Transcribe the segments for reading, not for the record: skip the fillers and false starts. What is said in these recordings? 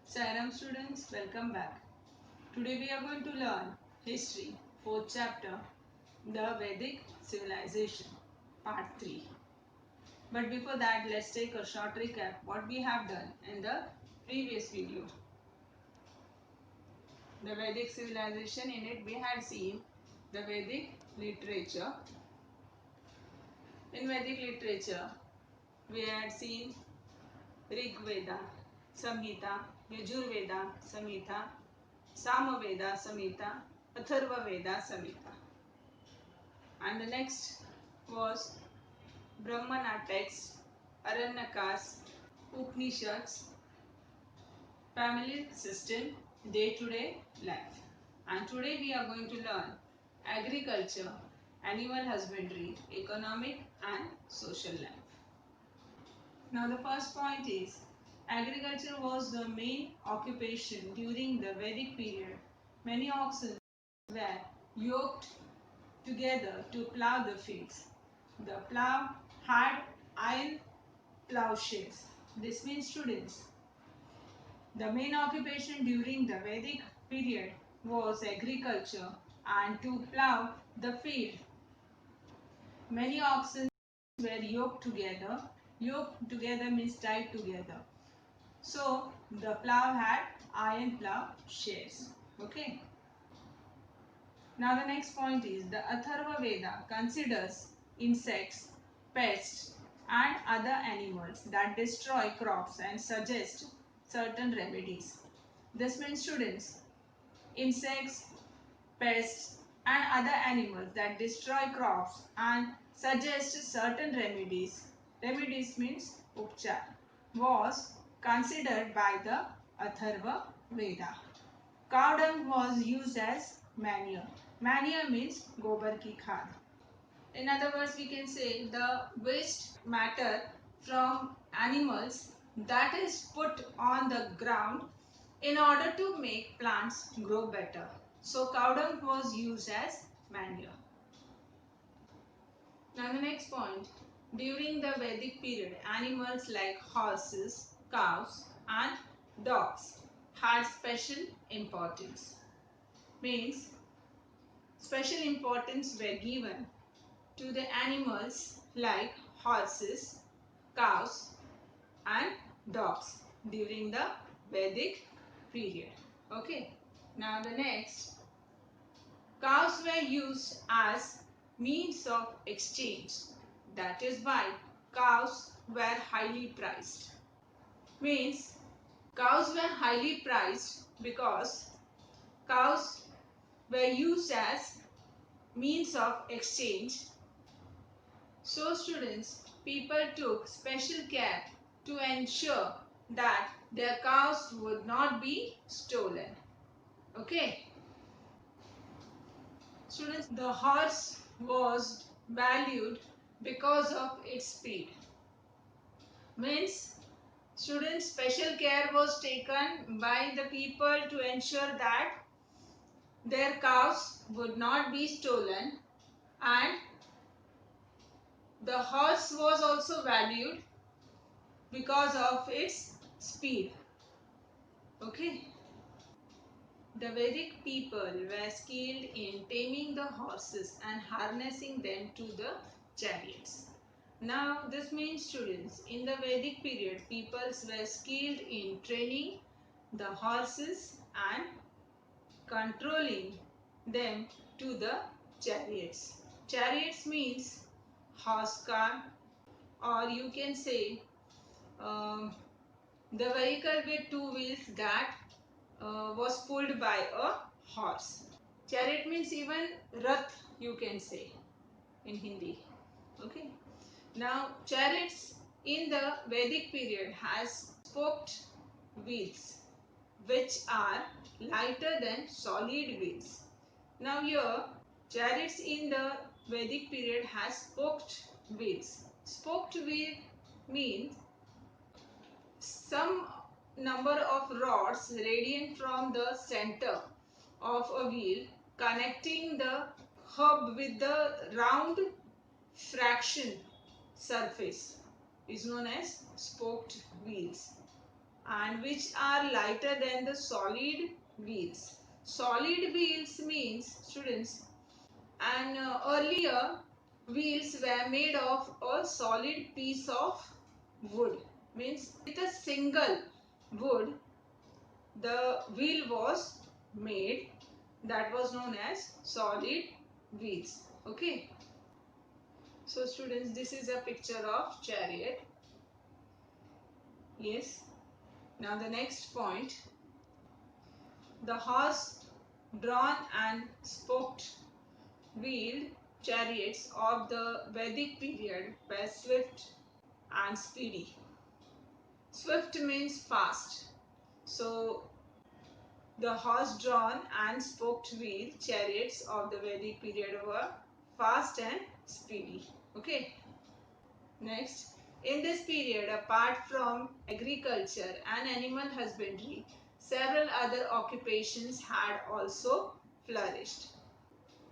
Sairam students, welcome back. Today we are going to learn History, 4th chapter, the Vedic Civilization, part 3. But before that, let's take a short recap what we have done in the previous video. The Vedic Civilization, in it we had seen the Vedic literature. In Vedic literature, we had seen Rig Veda, Samhita, Yajurveda, Samhita, Samaveda Samhita, Atharva Veda Samhita. And the next was Brahmana text, Aranyakas, Upanishads, family system, day-to-day life. And today we are going to learn agriculture, animal husbandry, economic and social life. Now the first point is agriculture was the main occupation during the Vedic period. Many oxen were yoked together to plough the fields. The plough had iron plowshares. This means students, the main occupation during the Vedic period was agriculture and to plough the field. Many oxen were yoked together. Yoked together means tied together. So the plough had iron plough shares. Okay. Now the next point is the Atharva Veda considers insects, pests and other animals that destroy crops and suggests certain remedies. This means students, insects, pests and other animals that destroy crops and suggest certain remedies. Remedies means upchar was considered by the Atharva Veda. Cow dung was used as manure. Manure means gobar ki khad. In other words, we can say the waste matter from animals that is put on the ground in order to make plants grow better. So cow dung was used as manure. Now the next point. During the Vedic period, animals like horses, cows and dogs had special importance. Means special importance were given to the animals like horses, cows and dogs during the Vedic period. Okay. Now the next, cows were used as means of exchange. That is why cows were highly prized. Means cows were highly prized because cows were used as means of exchange. So students, people took special care to ensure that their cows would not be stolen. Okay. Students, the horse was valued because of its speed. Means students, special care was taken by the people to ensure that their cows would not be stolen, and the horse was also valued because of its speed. Okay. The Vedic people were skilled in taming the horses and harnessing them to the chariots. Now this means students, in the Vedic period, peoples were skilled in training the horses and controlling them to the chariots. Chariots means horse car, or you can say the vehicle with two wheels that was pulled by a horse. Chariot means even rath, you can say in Hindi. Okay. Now chariots in the Vedic period has spoked wheels which are lighter than solid wheels. Now here chariots in the Vedic period has spoked wheels. Spoked wheel means some number of rods radiant from the center of a wheel connecting the hub with the round fraction surface is known as spoked wheels. and which are lighter than the solid wheels. Solid wheels means, students, and earlier wheels were made of a solid piece of wood. Means with a single wood the wheel was made, that was known as solid wheels. Okay. So students, this is a picture of chariot. Yes. Now the next point. The horse drawn and spoked wheeled chariots of the Vedic period were swift and speedy. Swift means fast. So the horse drawn and spoked wheel chariots of the Vedic period were fast and speedy. Okay. Next, in this period, apart from agriculture and animal husbandry, several other occupations had also flourished.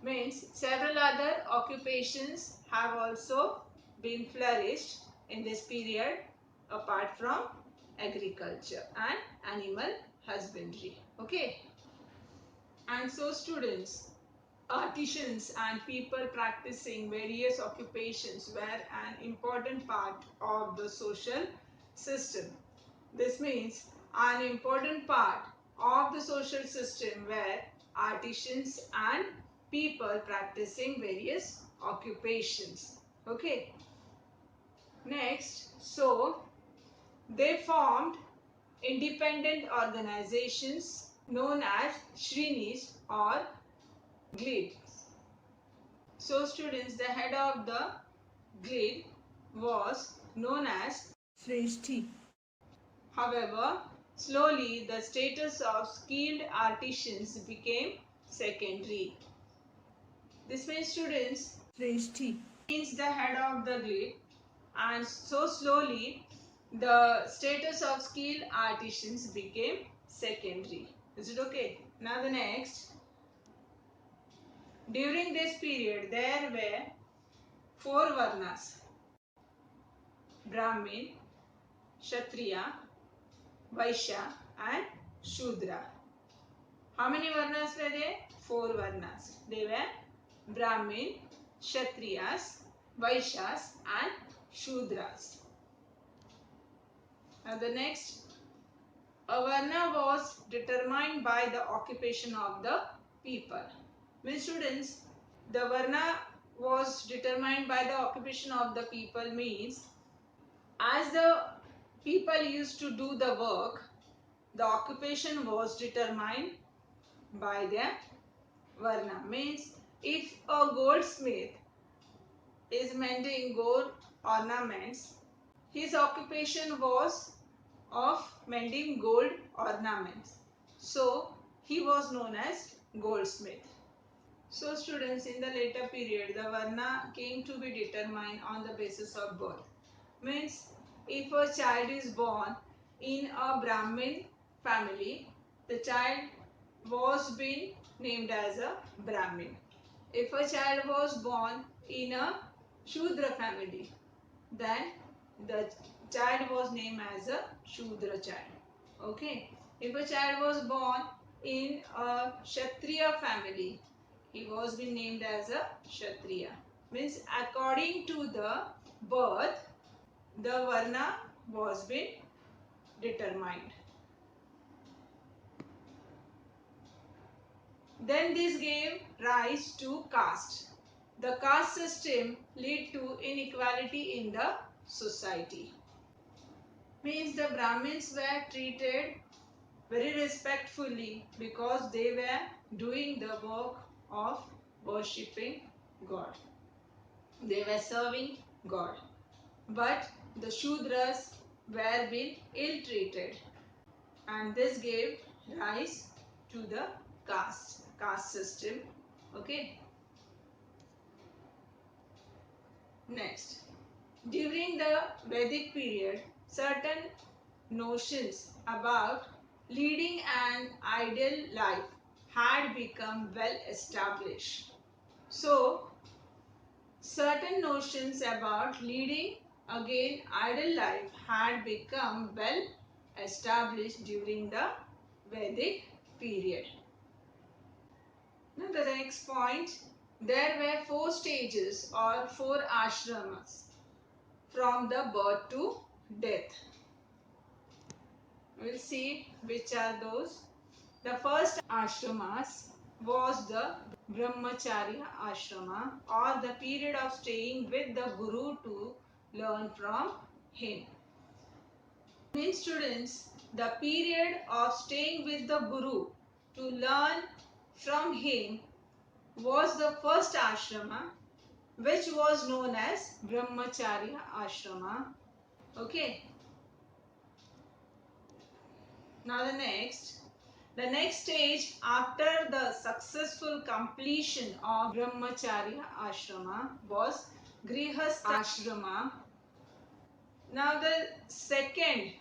Means several other occupations have also been flourished in this period apart from agriculture and animal husbandry. Okay. And so students, artisans and people practicing various occupations were an important part of the social system. This means an important part of the social system were artisans and people practicing various occupations. Okay. Next, so they formed independent organizations known as Shrenis or glebe. So students, the head of the glebe was known as Shreshti. However, slowly the status of skilled artisans became secondary. This means students, Shreshti means the head of the glebe, and so slowly the status of skilled artisans became secondary. Is it okay? Now the next. During this period, there were four varnas: Brahmin, Kshatriya, Vaishya and Shudra. How many varnas were there? Four varnas. They were Brahmin, Kshatriyas, Vaishyas and Shudras. Now the next. A varna was determined by the occupation of the people. Means students, the varna was determined by the occupation of the people means as the people used to do the work, the occupation was determined by their varna. Means if a goldsmith is mending gold ornaments, his occupation was of mending gold ornaments. So he was known as goldsmith. So students, in the later period, the varna came to be determined on the basis of birth. Means if a child is born in a Brahmin family, the child was being named as a Brahmin. If a child was born in a Shudra family, then the child was named as a Shudra child. Okay. If a child was born in a Kshatriya family, he was being named as a Kshatriya. Means according to the birth, the varna was being determined. Then this gave rise to caste. The caste system led to inequality in the society. Means the Brahmins were treated very respectfully because they were doing the work of worshipping God. They were serving God. But the Shudras were being ill-treated, and this gave rise to the caste system. Okay. Next, during the Vedic period, certain notions about leading an ideal life had become well established. So, certain notions about leading again ideal life had become well established during the Vedic period. Now the next point, there were 4 stages or 4 ashramas from the birth to death. We'll see which are those. The first ashramas was the Brahmacharya ashrama, or the period of staying with the Guru to learn from him. Means students, the period of staying with the Guru to learn from him was the first ashrama, which was known as Brahmacharya ashrama. Okay. Now the next stage after the successful completion of Brahmacharya ashrama was Grihastha ashrama. Now the second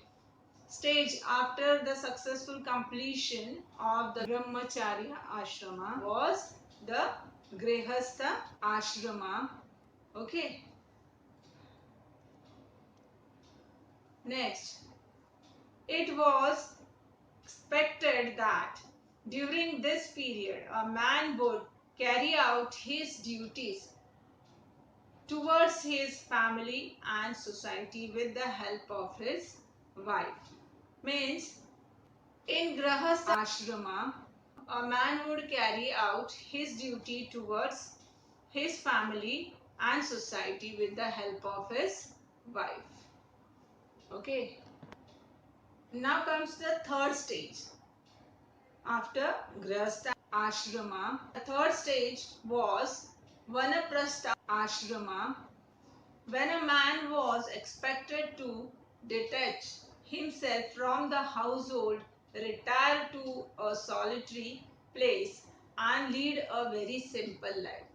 stage after the successful completion of the Brahmacharya ashrama was the Grihastha ashrama. Okay. Next, it was expected that during this period a man would carry out his duties towards his family and society with the help of his wife. Means, in Grahastha ashrama, a man would carry out his duty towards his family and society with the help of his wife. Okay. Now comes the third stage. After Grihastha ashrama, the third stage was Vanaprastha ashrama, when a man was expected to detach himself from the household, retire to a solitary place and lead a very simple life.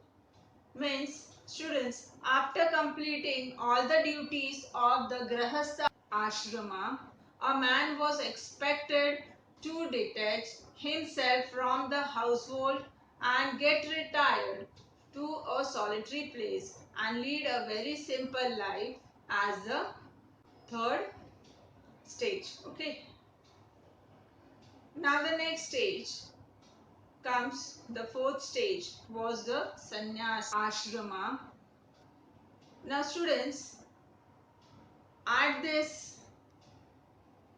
Means, students, after completing all the duties of the Grihastha ashrama, a man was expected to detach himself from the household and get retired to a solitary place and lead a very simple life as the third stage. Okay. Now the next stage comes, the fourth stage was the sannyas ashrama. Now students, at this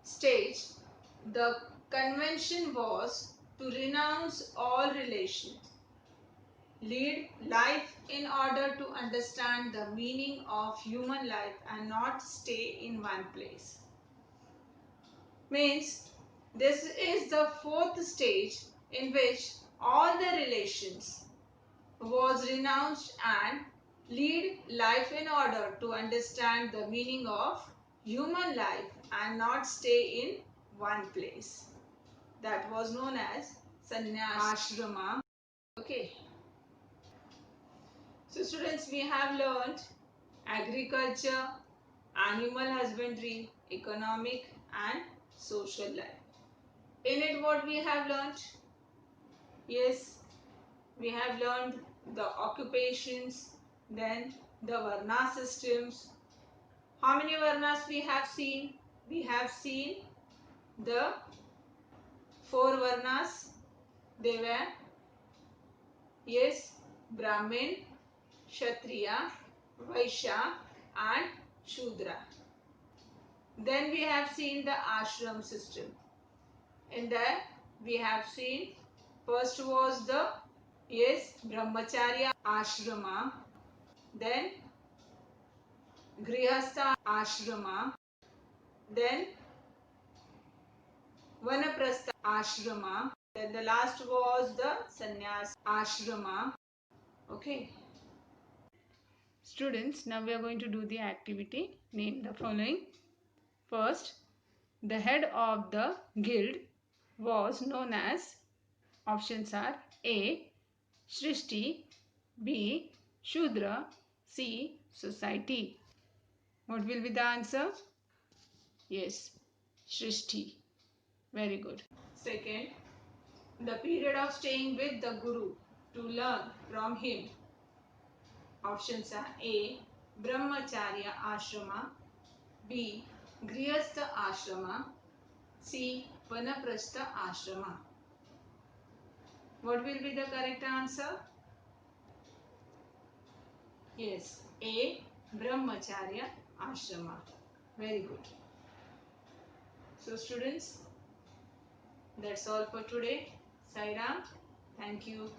stage the convention was to renounce all relations, lead life in order to understand the meaning of human life and not stay in one place. Means, this is the fourth stage in which all the relations was renounced and lead life in order to understand the meaning of human life and not stay in one place. That was known as sannyas ashrama. Okay. So students, we have learned agriculture, animal husbandry, economic and social life. In it, what we have learned? Yes, we have learned the occupations, then the varna systems. How many varnas we have seen? We have seen the 4 varnas. They were, yes, Brahmin, Kshatriya, Vaishya and Shudra. Then we have seen the ashram system. In that we have seen, first was the, yes, Brahmacharya ashrama, then Grihastha ashrama, then Vanaprastha ashrama, then the last was the sannyas ashrama. Okay. Students, now we are going to do the activity. Name the following. First, the head of the guild was known as, options are A. Shrishti, B. Shudra, C. Society. What will be the answer? Yes, Shrishti. Very good. Second, the period of staying with the Guru to learn from him. Options are A. Brahmacharya ashrama, B. Grihastha ashrama, C. Vanaprastha Ashrama. What will be the correct answer? Yes, A. Brahmacharya Ashrama. Very good. So students, that's all for today. Sai Ram. Thank you.